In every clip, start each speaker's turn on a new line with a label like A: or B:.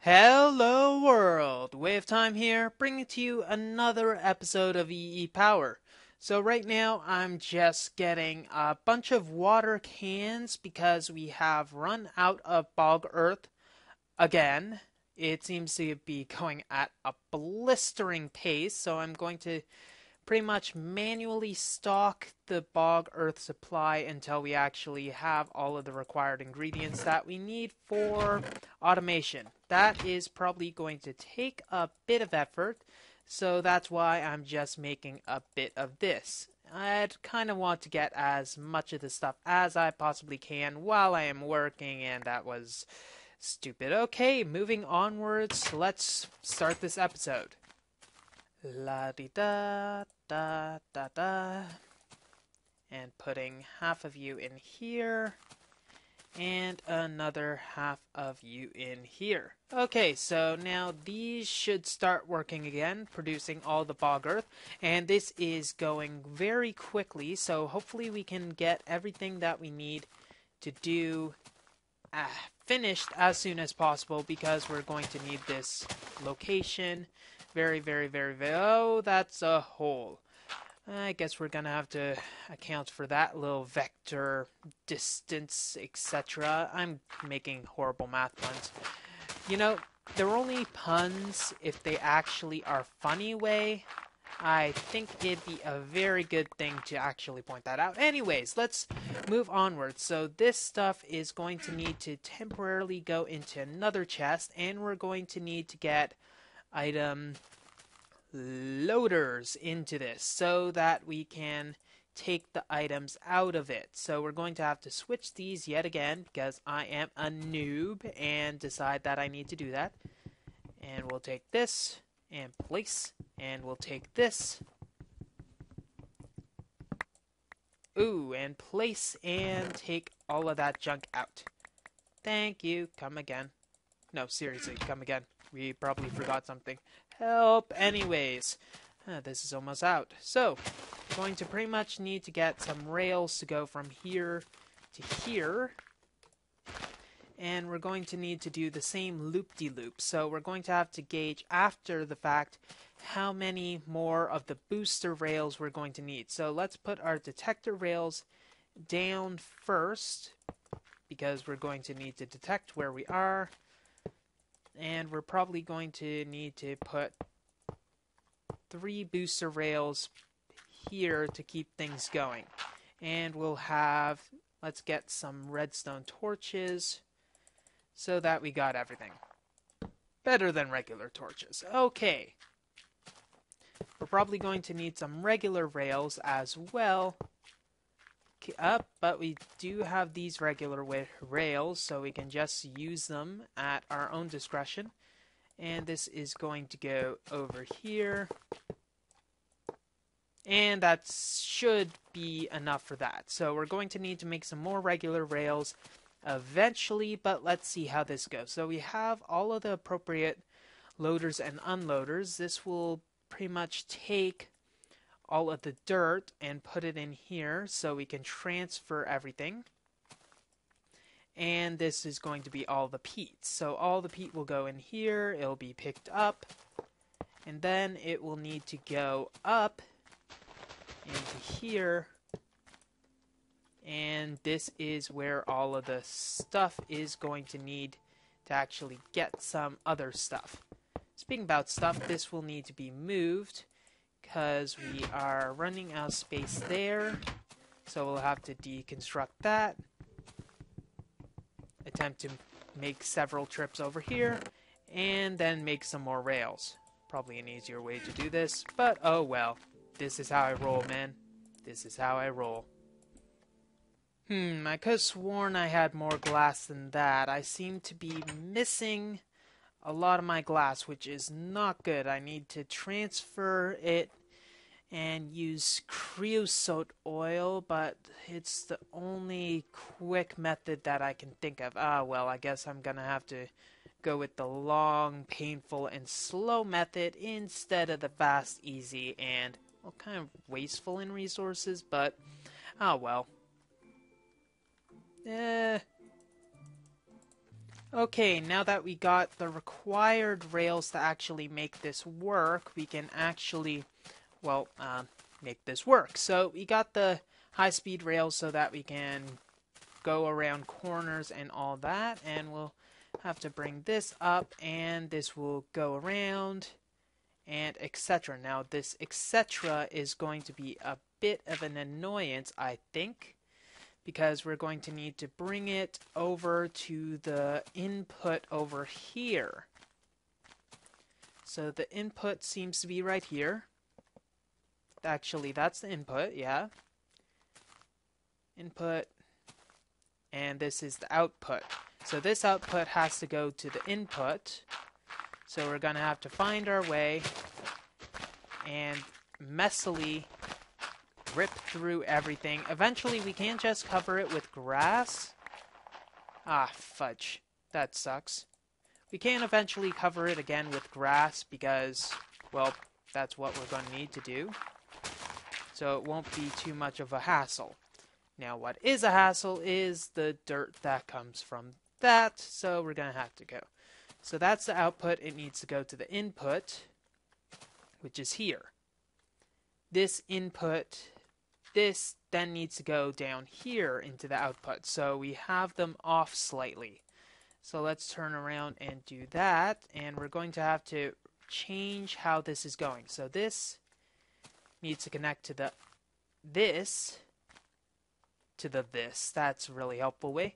A: Hello world, WayofTime here, bringing to you another episode of EEPower. So right now I'm just getting a bunch of water cans because we have run out of bog earth again. It seems to be going at a blistering pace, so I'm going to pretty much manually stock the bog earth supply until we actually have all of the required ingredients that we need for automation. That is probably going to take a bit of effort, so that's why I'm just making a bit of this. I'd kind of want to get as much of the stuff as I possibly can while I am working, and that was stupid. Okay, moving onwards, let's start this episode. La di da da da da. And putting half of you in here and another half of you in here. Okay, so now these should start working again, producing all the bog earth, and this is going very quickly, so hopefully we can get everything that we need to do finished as soon as possible, because we're going to need this location very, oh, that's a hole. I guess we're gonna have to account for that little vector distance, etc. I'm making horrible math puns. You know, they're only puns if they actually are funny way. I think it'd be a very good thing to actually point that out. Anyways, let's move onwards. So this stuff is going to need to temporarily go into another chest, and we're going to need to get item loaders into this so that we can take the items out of it. So we're going to have to switch these yet again because I am a noob and decide that I need to do that. And we'll take this and place, and we'll take this. Ooh, and place and take all of that junk out. Thank you. Come again. No, seriously, come again. We probably forgot something. Help. Anyways, this is almost out. So, we're going to pretty much need to get some rails to go from here to here. And we're going to need to do the same loop-de-loop. So we're going to have to gauge after the fact how many more of the booster rails we're going to need. So let's put our detector rails down first, because we're going to need to detect where we are. And we're probably going to need to put 3 booster rails here to keep things going. And we'll have, let's get some redstone torches so that we got everything. Better than regular torches. Okay. We're probably going to need some regular rails as well. But we do have these regular rails, so we can just use them at our own discretion. And this is going to go over here. And that should be enough for that. So we're going to need to make some more regular rails eventually, but let's see how this goes. So we have all of the appropriate loaders and unloaders. This will pretty much take all of the dirt and put it in here so we can transfer everything. And this is going to be all the peat. So all the peat will go in here, it'll be picked up, and then it will need to go up into here. And this is where all of the stuff is going to need to actually get some other stuff. Speaking about stuff, this will need to be moved because we are running out of space there. So we'll have to deconstruct that. Attempt to make several trips over here, and then make some more rails. Probably an easier way to do this, but oh well. This is how I roll, man. This is how I roll. I could have sworn I had more glass than that. I seem to be missing a lot of my glass, which is not good. I need to transfer it and use creosote oil, but it's the only quick method that I can think of. Well, I guess I'm gonna have to go with the long, painful, and slow method instead of the fast, easy, and, well, kind of wasteful in resources, but, well. Okay, now that we got the required rails to actually make this work, we can actually, well, make this work. So we got the high-speed rails so that we can go around corners and all that, and we'll have to bring this up, and this will go around, and etc. Now, this etc. is going to be a bit of an annoyance, I think, because we're going to need to bring it over to the input over here. So the input seems to be right here. Actually, that's the input, yeah. Input, and this is the output. So this output has to go to the input. So we're going to have to find our way and messily rip through everything. Eventually, we can't just cover it with grass. Ah, fudge. That sucks. We can eventually cover it again with grass because, well, that's what we're going to need to do. So it won't be too much of a hassle. Now, what is a hassle is the dirt that comes from that, so we're going to have to go. So that's the output. It needs to go to the input, which is here. This input, this then needs to go down here into the output. So we have them off slightly. So let's turn around and do that. And we're going to have to change how this is going. So this needs to connect to the this to the this. That's a really helpful way.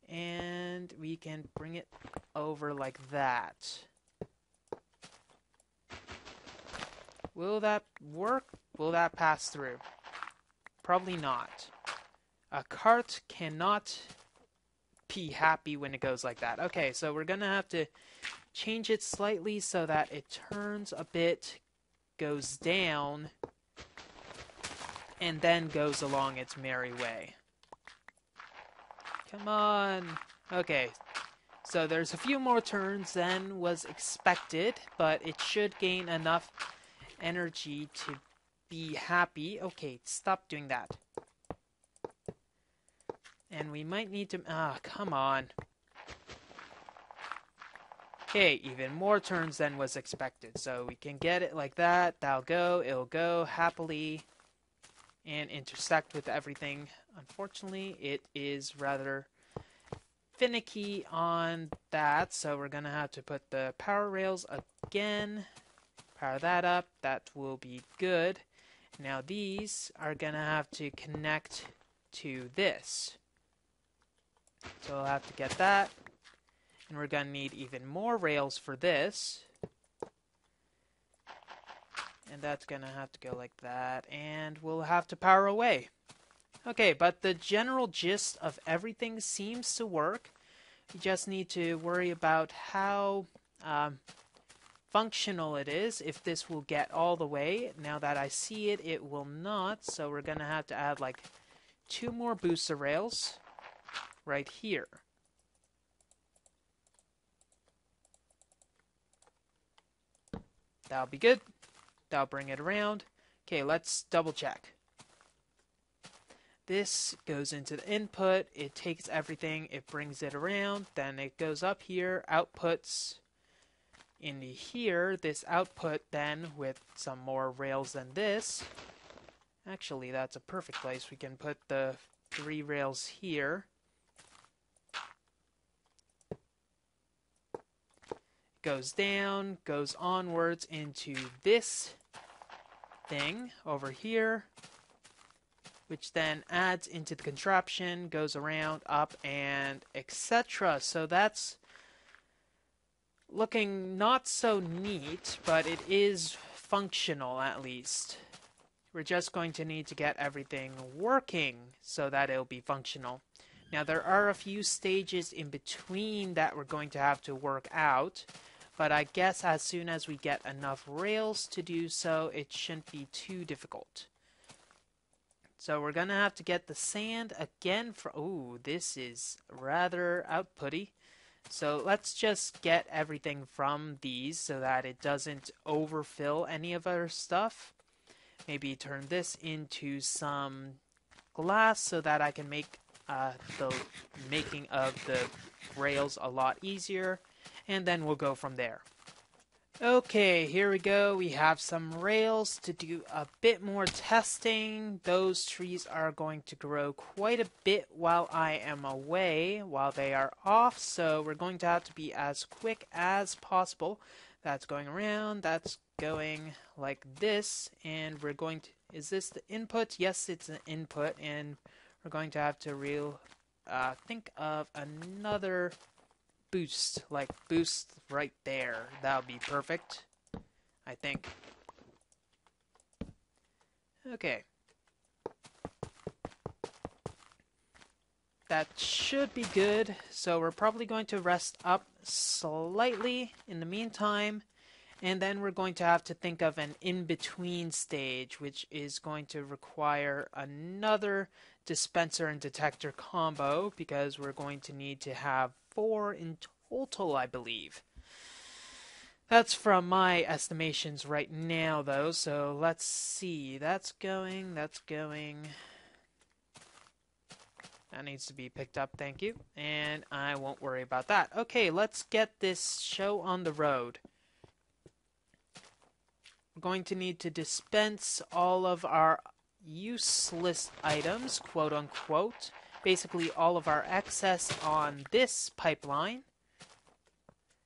A: And we can bring it over like that. Will that work? Will that pass through? Probably not. A cart cannot be happy when it goes like that. Okay, so we're going to have to change it slightly so that it turns a bit, goes down, and then goes along its merry way. Come on. Okay, so there's a few more turns than was expected, but it should gain enough energy to be happy. Okay, stop doing that. And we might need to... Ah, come on. Okay, even more turns than was expected. So we can get it like that. That'll go. It'll go happily and intersect with everything. Unfortunately, it is rather finicky on that. So we're going to have to put the power rails again. Power that up. That will be good. Now these are going to have to connect to this. So we'll have to get that. And we're going to need even more rails for this. And that's going to have to go like that. And we'll have to power away. Okay, but the general gist of everything seems to work. You just need to worry about how functional it is, if this will get all the way. Now that I see it, it will not. So we're going to have to add like 2 more booster rails right here. That'll be good. That'll bring it around. Okay, let's double check. This goes into the input. It takes everything. It brings it around. Then it goes up here. Outputs into here. This output then with some more rails than this. Actually, that's a perfect place. We can put the 3 rails here. Goes down, goes onwards into this thing over here, which then adds into the contraption, goes around, up, and etc. So that's looking not so neat, but it is functional at least. We're just going to need to get everything working so that it'll be functional. Now there are a few stages in between that we're going to have to work out. But I guess as soon as we get enough rails to do so, it shouldn't be too difficult. So we're going to have to get the sand again for... Ooh, this is rather outputty. So let's just get everything from these so that it doesn't overfill any of our stuff. Maybe turn this into some glass so that I can make the making of the rails a lot easier, and then we'll go from there. Okay, here we go. We have some rails to do a bit more testing. Those trees are going to grow quite a bit while I am away, while they are off, so we're going to have to be as quick as possible. That's going around, that's going like this, and we're going to... Is this the input? Yes, it's an input, and we're going to have to think of another boost, like boost right there. That would be perfect, I think. Okay. That should be good, so we're probably going to rest up slightly in the meantime, and then we're going to have to think of an in-between stage, which is going to require another dispenser and detector combo, because we're going to need to have 4 in total, I believe. That's from my estimations right now, though, so let's see. That's going. That needs to be picked up, thank you. And I won't worry about that. Okay, let's get this show on the road. We're going to need to dispense all of our useless items, quote unquote. Basically all of our excess on this pipeline.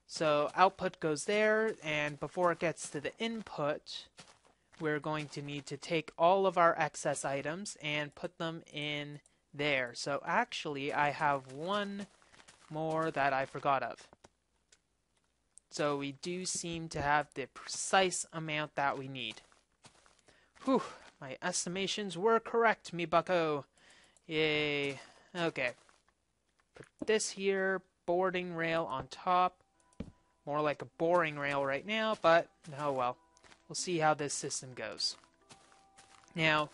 A: So output goes there, and before it gets to the input, we're going to need to take all of our excess items and put them in there. So actually I have one more that I forgot of. So we do seem to have the precise amount that we need. Whew, my estimations were correct, me bucko. Yay. Okay. Put this here, boarding rail on top. More like a boring rail right now, but oh well. We'll see how this system goes. Now,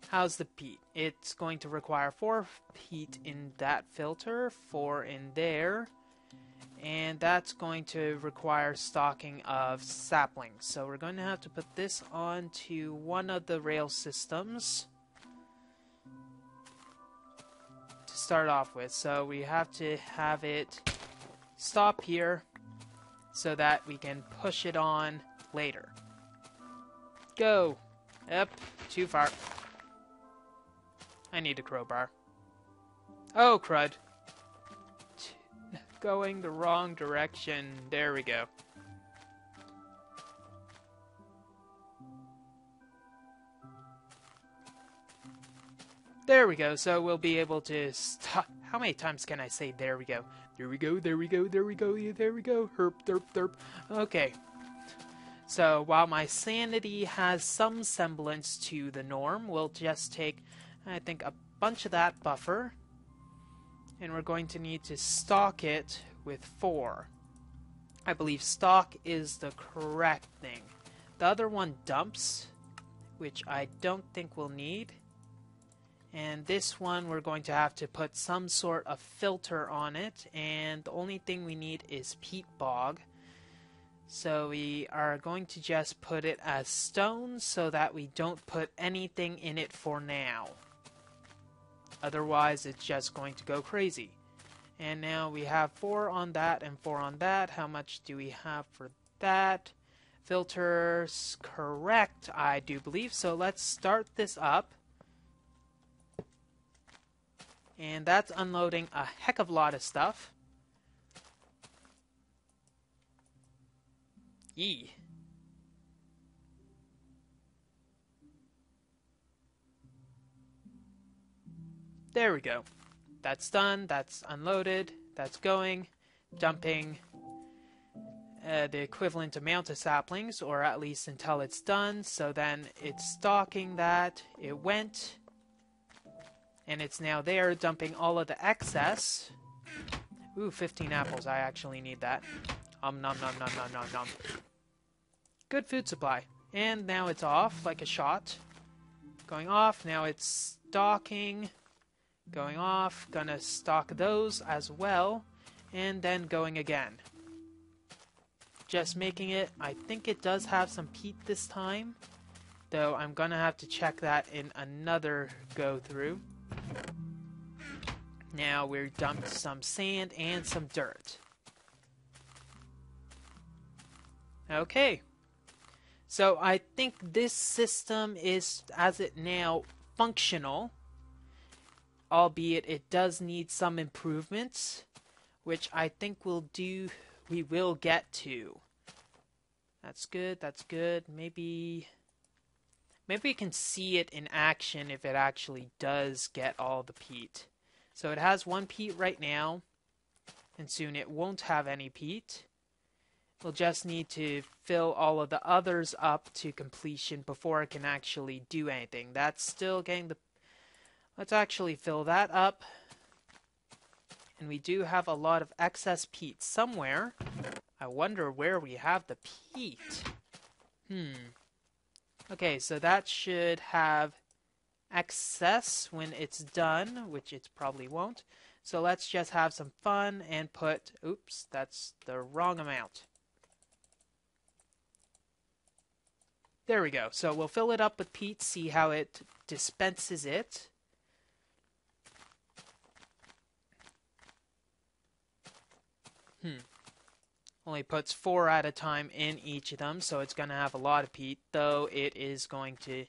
A: how's the peat? It's going to require 4 peat in that filter, 4 in there. And that's going to require stocking of saplings. So we're going to have to put this onto one of the rail systems to start off with. So we have to have it stop here so that we can push it on later. Go! Yep, too far. I need a crowbar. Oh, crud. Going the wrong direction. There we go. There we go. So we'll be able to stop. How many times can I say there we go? There we go, there we go, there we go, yeah, there we go. Herp, derp, derp. Okay. So while my sanity has some semblance to the norm, we'll just take, I think, a bunch of that buffer. And we're going to need to stock it with 4. I believe stock is the correct thing. The other one dumps, which I don't think we'll need. And this one we're going to have to put some sort of filter on it, and the only thing we need is peat bog. So we are going to just put it as stone so that we don't put anything in it for now. Otherwise, it's just going to go crazy. And now we have 4 on that and 4 on that. How much do we have for that? Filters, correct, I do believe. So let's start this up. And that's unloading a heck of a lot of stuff. Yee. There we go. That's done, that's unloaded, that's going, dumping the equivalent amount of saplings, or at least until it's done. So then it's stocking that, it went, and it's now there dumping all of the excess. Ooh, 15 apples, I actually need that. Nom nom nom nom nom nom. Good food supply. And now it's off like a shot. Going off, now it's stocking. Going off, gonna stock those as well, and then going again. Just making it, I think it does have some peat this time, though I'm gonna have to check that in another go through. Now we've dumped some sand and some dirt. Okay. So I think this system is, as it now, functional. Albeit it does need some improvements, which I think we will get to. That's good, that's good. Maybe we can see it in action if it actually does get all the peat. So it has 1 peat right now, and soon it won't have any peat. We'll just need to fill all of the others up to completion before it can actually do anything. That's still getting the... Let's actually fill that up. And we do have a lot of excess peat somewhere. I wonder where we have the peat. Okay, so that should have excess when it's done, which it probably won't. So let's just have some fun and put... Oops, that's the wrong amount. There we go. So we'll fill it up with peat, see how it dispenses it. Only puts 4 at a time in each of them, so it's going to have a lot of peat, though it is going to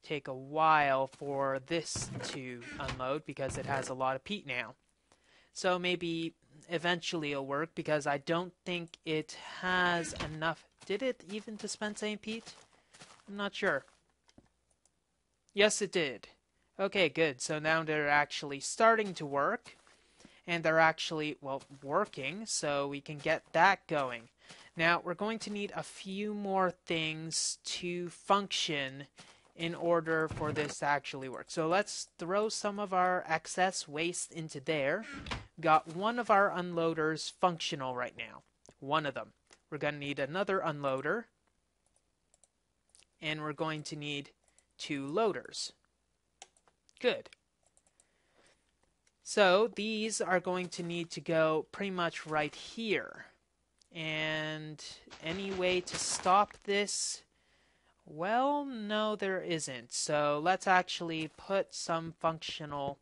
A: take a while for this to unload because it has a lot of peat now. So maybe eventually it'll work because I don't think it has enough. Did it even dispense any peat? I'm not sure. Yes, it did. Okay, good. So now they're actually starting to work. And they're actually, well, working, so we can get that going. Now, we're going to need a few more things to function in order for this to actually work. So let's throw some of our excess waste into there. Got one of our unloaders functional right now. One of them. We're going to need another unloader. And we're going to need 2 loaders. Good. So these are going to need to go pretty much right here. And any way to stop this? Well, no, there isn't. So let's actually put some functional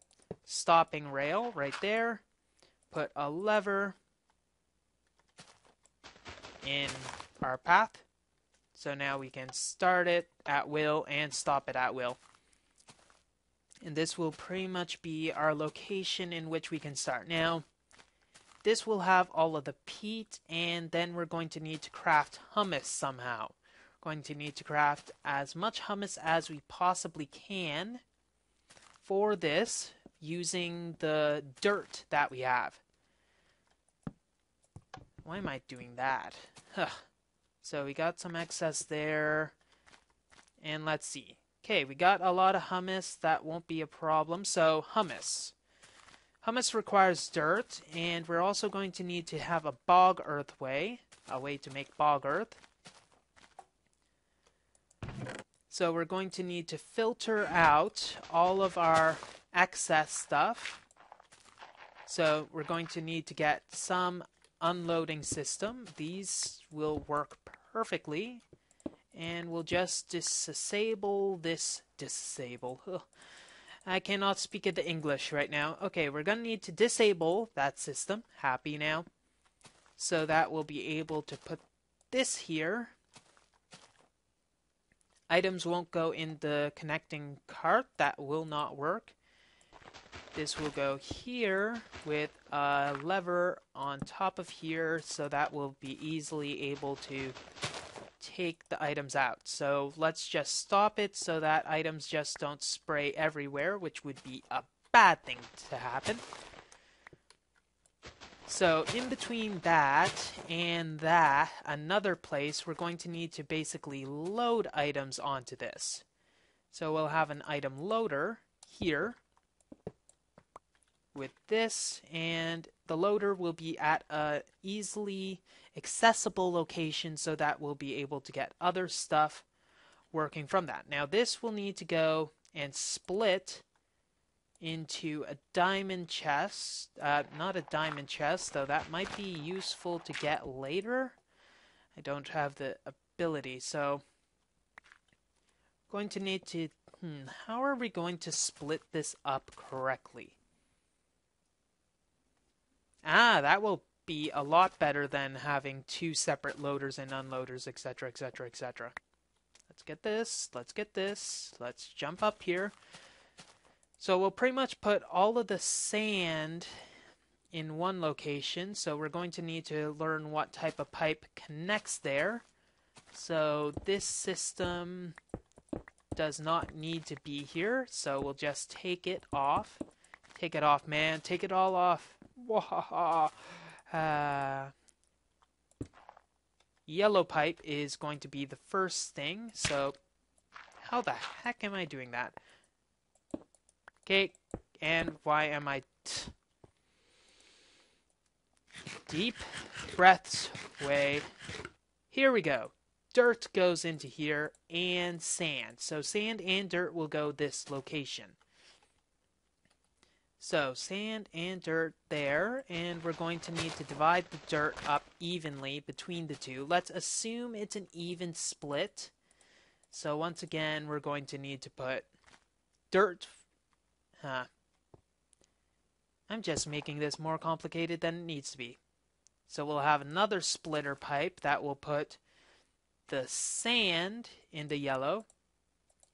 A: stopping rail right there. Put a lever in our path. So now we can start it at will and stop it at will. And this will pretty much be our location in which we can start. Now, this will have all of the peat, and then we're going to need to craft hummus somehow. We're going to need to craft as much hummus as we possibly can for this using the dirt that we have. Why am I doing that? So we got some excess there, and let's see. Okay, we got a lot of hummus. That won't be a problem. So, hummus. Hummus requires dirt, and we're also going to need to have a bog earth way, a way to make bog earth. So we're going to need to filter out all of our excess stuff. So we're going to need to get some unloading system. These will work perfectly. And we'll just disable this. Ugh. I cannot speak the English right now. Okay, we're going to need to disable that system. Happy now. So that we'll be able to put this here. Items won't go in the connecting cart. That will not work. This will go here with a lever on top of here. So that will be easily able to take the items out. So let's just stop it so that items just don't spray everywhere, which would be a bad thing to happen. So in between that and that, another place, we're going to need to basically load items onto this. So we'll have an item loader here with this, and the loader will be at a easily accessible location so that we'll be able to get other stuff working from that. Now this will need to go and split into a diamond chest. Not a diamond chest, though that might be useful to get later. I don't have the ability, so going to need to... how are we going to split this up correctly? Ah, that will be a lot better than having two separate loaders and unloaders, etc., etc., etc. Let's get this. Let's get this. Let's jump up here. So we'll pretty much put all of the sand in one location. So we're going to need to learn what type of pipe connects there. So this system does not need to be here. So we'll just take it off. Take it off, man. Take it all off. Yellow pipe is going to be the first thing. So how the heck am I doing that? Okay, and why am I... Deep breaths away. Here we go. Dirt goes into here and sand. So sand and dirt will go this location. So sand and dirt there, and we're going to need to divide the dirt up evenly between the two. Let's assume it's an even split. So once again, we're going to need to put dirt. I'm just making this more complicated than it needs to be. So we'll have another splitter pipe that will put the sand in the yellow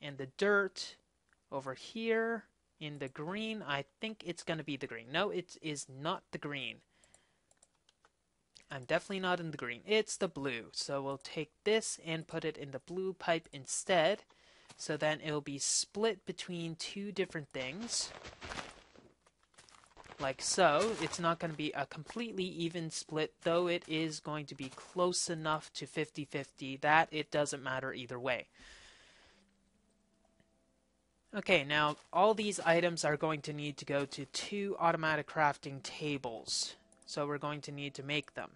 A: and the dirt over here in the green. I think it's going to be the green. No, it is not the green. I'm definitely not in the green. It's the blue. So we'll take this and put it in the blue pipe instead. So then it'll be split between two different things. Like so. It's not going to be a completely even split, though it is going to be close enough to 50-50 that it doesn't matter either way. Okay, now all these items are going to need to go to two automatic crafting tables. So we're going to need to make them.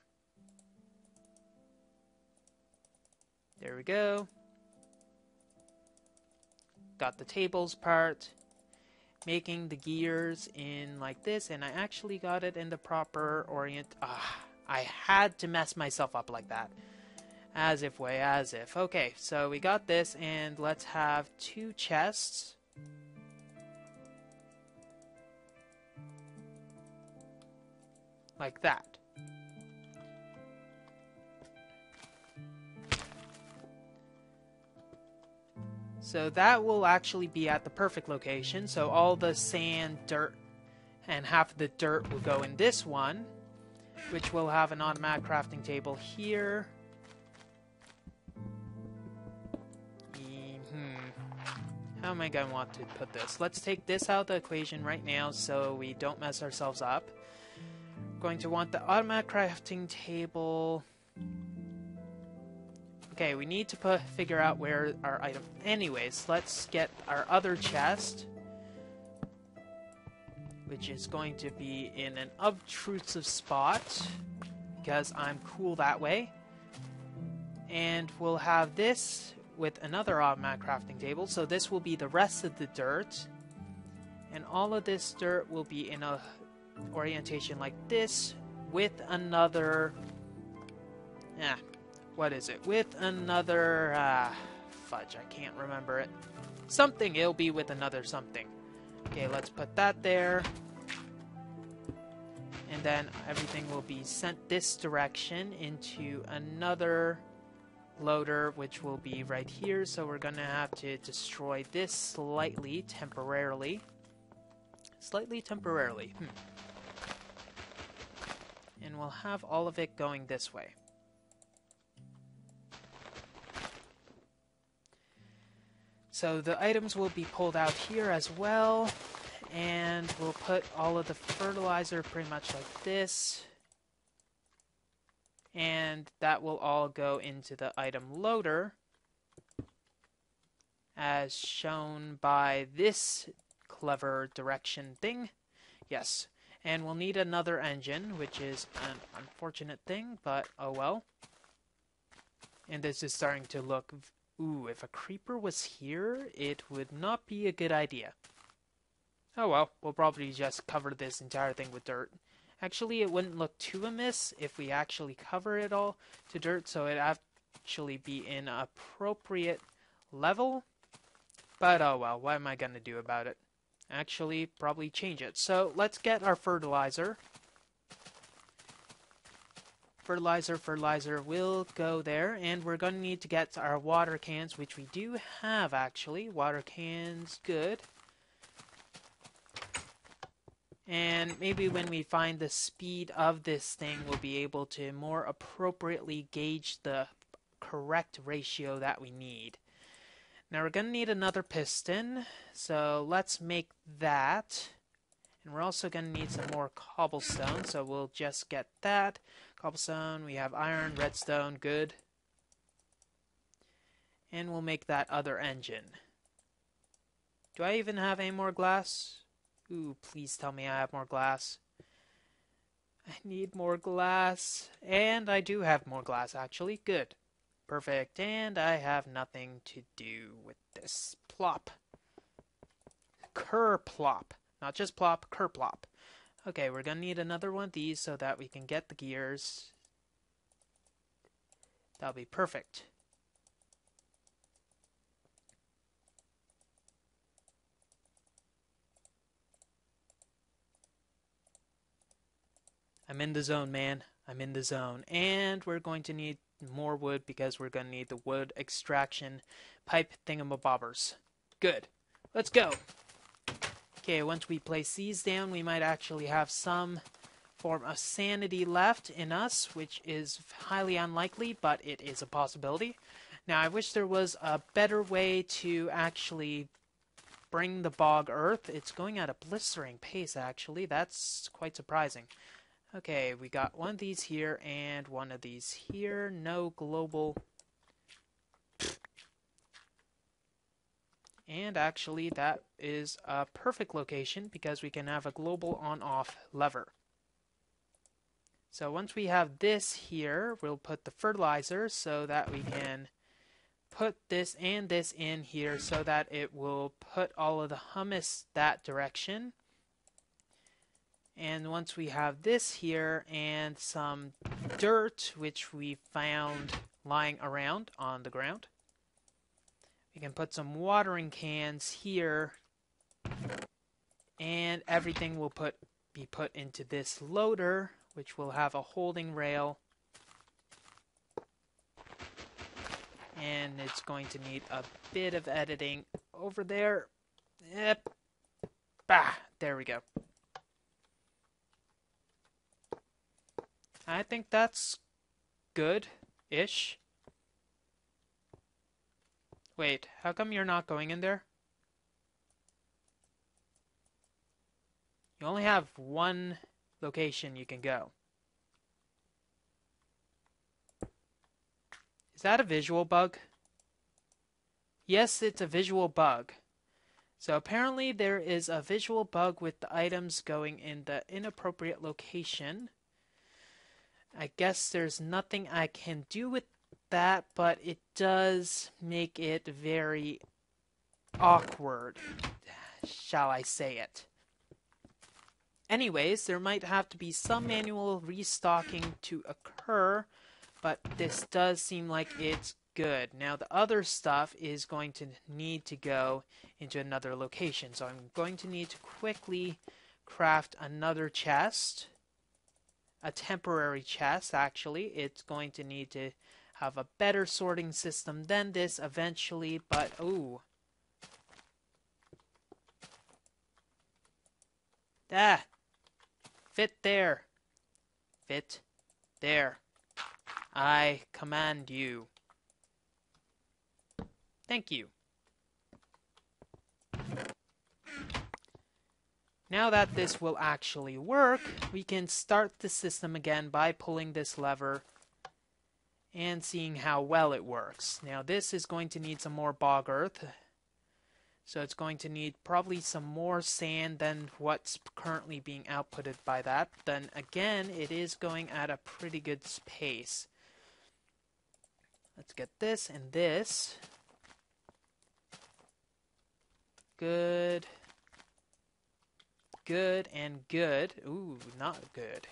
A: There we go. Got the tables part. Making the gears in like this, and I actually got it in the proper orient. I had to mess myself up like that. As if. Okay, so we got this, and let's have two chests. Like that. So that will actually be at the perfect location. So all the sand, dirt, and half of the dirt will go in this one, which will have an automatic crafting table here. How am I going to want to put this? Let's take this out of the equation right now so we don't mess ourselves up. We're going to want the automatic crafting table. Okay, we need to figure out where our item... Anyways, let's get our other chest, which is going to be in an obtrusive spot, because I'm cool that way. And we'll have this with another automatic crafting table, so this will be the rest of the dirt. And all of this dirt will be in a orientation like this, with another... what is it? With another... fudge, I can't remember it. Something, it'll be with another something. Okay, let's put that there. And then everything will be sent this direction into another loader, which will be right here. So we're gonna have to destroy this slightly, temporarily. Slightly temporarily. And we'll have all of it going this way. So the items will be pulled out here as well, and we'll put all of the fertilizer pretty much like this, and that will all go into the item loader as shown by this clever direction thing. Yes, and we'll need another engine, which is an unfortunate thing, but oh well. And this is starting to look... Ooh, if a creeper was here, it would not be a good idea. Oh well, we'll probably just cover this entire thing with dirt. Actually, it wouldn't look too amiss if we actually cover it all to dirt, so it'd actually be in an appropriate level. But oh well, what am I gonna do about it? Actually, probably change it. So let's get our fertilizer. fertilizer will go there, and we're going to need to get our water cans, which we do have actually. Water cans, good. And maybe when we find the speed of this thing, we'll be able to more appropriately gauge the correct ratio that we need. Now we're going to need another piston, so let's make that. And we're also going to need some more cobblestone, so we'll just get that. Cobblestone, we have iron, redstone, good. And we'll make that other engine. Do I even have any more glass? Ooh, please tell me I have more glass. I need more glass. And I do have more glass, actually. Good. Perfect. And I have nothing to do with this. Plop. Kerplop. Not just plop, kerplop. Okay, we're going to need another one of these so that we can get the gears. That'll be perfect. I'm in the zone, man. I'm in the zone. And we're going to need more wood because we're going to need the wood extraction pipe thingamabobbers. Good. Let's go. Okay, once we place these down, we might actually have some form of sanity left in us, which is highly unlikely, but it is a possibility. Now, I wish there was a better way to actually bring the bog earth. It's going at a blistering pace, actually. That's quite surprising. Okay, we got one of these here and one of these here. No global. And actually, that is a perfect location because we can have a global on-off lever. So once we have this here, we'll put the fertilizer so that we can put this and this in here so that it will put all of the humus that direction. And once we have this here and some dirt, which we found lying around on the ground, we can put some watering cans here, and everything will be put into this loader, which will have a holding rail. And it's going to need a bit of editing over there. Yep. Bah, there we go. I think that's good-ish. Wait, how come you're not going in there? You only have one location you can go. Is that a visual bug? Yes, it's a visual bug. So apparently there is a visual bug with the items going in the inappropriate location. I guess there's nothing I can do with that, but it does make it very awkward, shall I say it. Anyways, there might have to be some manual restocking to occur, but this does seem like it's good. Now the other stuff is going to need to go into another location, so I'm going to need to quickly craft another chest. A temporary chest, actually. It's going to need to have a better sorting system than this eventually, but ooh. Ah! Fit there. Fit there. I command you. Thank you. Now that this will actually work, we can start the system again by pulling this lever and seeing how well it works. Now this is going to need some more bog earth, so it's going to need probably some more sand than what's currently being outputted by that. Then again, it is going at a pretty good pace. Let's get this and this. Good. Good and good. Ooh, not good.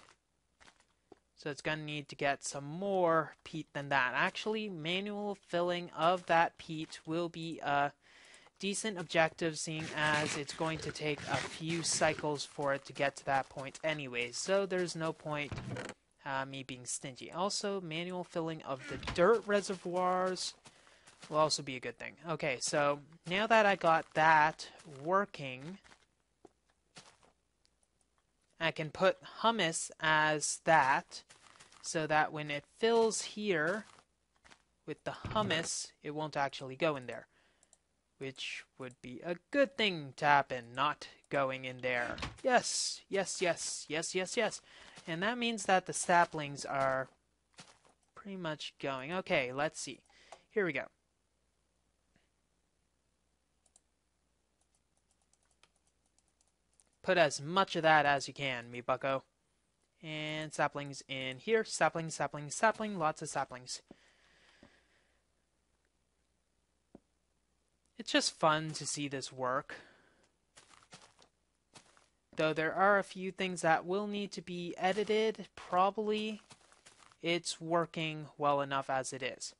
A: So it's going to need to get some more peat than that. Actually, manual filling of that peat will be a decent objective, seeing as it's going to take a few cycles for it to get to that point anyways. So there's no point me being stingy. Also, manual filling of the dirt reservoirs will also be a good thing. Okay, so now that I got that working, I can put hummus as that, so that when it fills here with the hummus, it won't actually go in there, which would be a good thing to happen, not going in there. Yes, yes, yes, yes, yes, yes. And that means that the saplings are pretty much going. Okay, let's see. Here we go. Put as much of that as you can, me bucko. And saplings in here. Sapling, sapling, sapling. Lots of saplings. It's just fun to see this work. Though there are a few things that will need to be edited, probably it's working well enough as it is.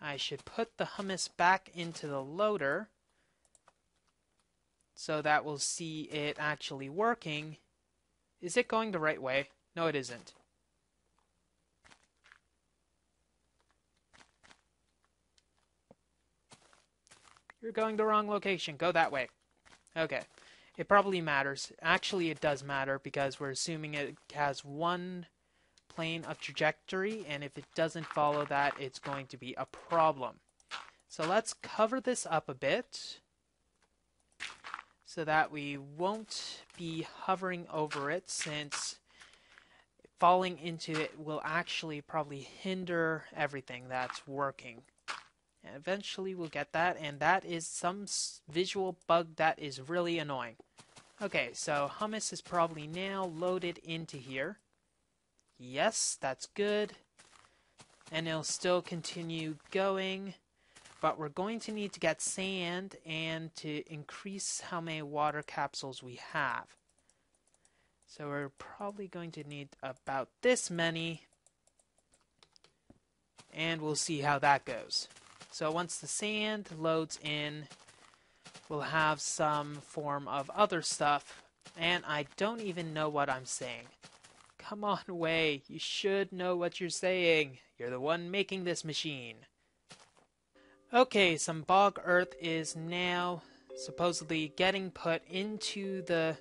A: I should put the hummus back into the loader so that we'll see it actually working. Is it going the right way? No, it isn't. You're going the wrong location. Go that way. Okay. It probably matters. Actually, it does matter because we're assuming it has one plane of trajectory, and if it doesn't follow that, it's going to be a problem. So let's cover this up a bit so that we won't be hovering over it, since falling into it will actually probably hinder everything that's working. And eventually we'll get that, and that is some visual bug that is really annoying. Okay, so hummus is probably now loaded into here. Yes, that's good. And it'll still continue going. But we're going to need to get sand and to increase how many water capsules we have. So we're probably going to need about this many. And we'll see how that goes. So once the sand loads in, we'll have some form of other stuff. And I don't even know what I'm saying. Come on, Way. You should know what you're saying. You're the one making this machine. Okay, some bog earth is now supposedly getting put into the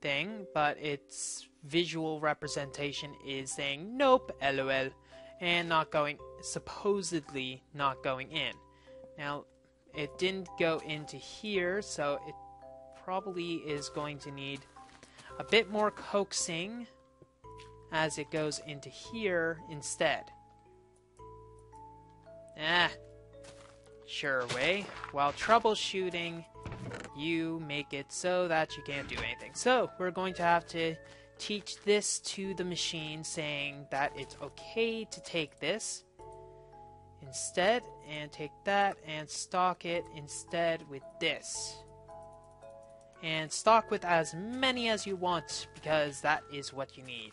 A: thing, but its visual representation is saying nope, lol, and not going, supposedly not going in. Now, it didn't go into here, so it probably is going to need a bit more coaxing as it goes into here instead. Sure, Way. While troubleshooting, you make it so that you can't do anything. So, we're going to have to teach this to the machine, saying that it's okay to take this instead, and take that and stock it instead with this. And stock with as many as you want, because that is what you need.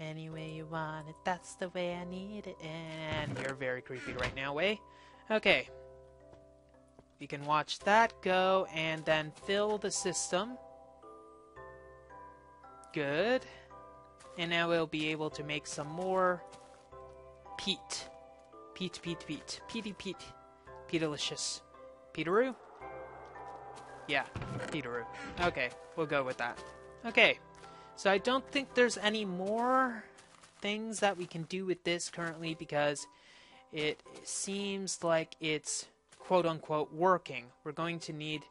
A: Any way you want it, that's the way I need it. And you're very creepy right now, Way. Okay. We can watch that go and then fill the system. Good. And now we'll be able to make some more peat. Peat, peat, peat. Peaty, peat. Peatalicious. Peteroo? Yeah, Peteroo. Okay, we'll go with that. Okay. So I don't think there's any more things that we can do with this currently, because it seems like it's quote-unquote working. We're going to need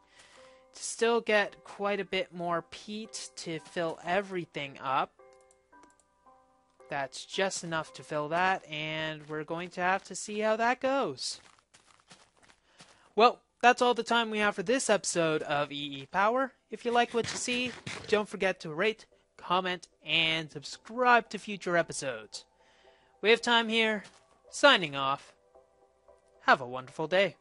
A: to still get quite a bit more peat to fill everything up. That's just enough to fill that, and we're going to have to see how that goes. Well, that's all the time we have for this episode of EEPower. If you like what you see, don't forget to rate, comment, and subscribe to future episodes. WayofTime here, signing off. Have a wonderful day.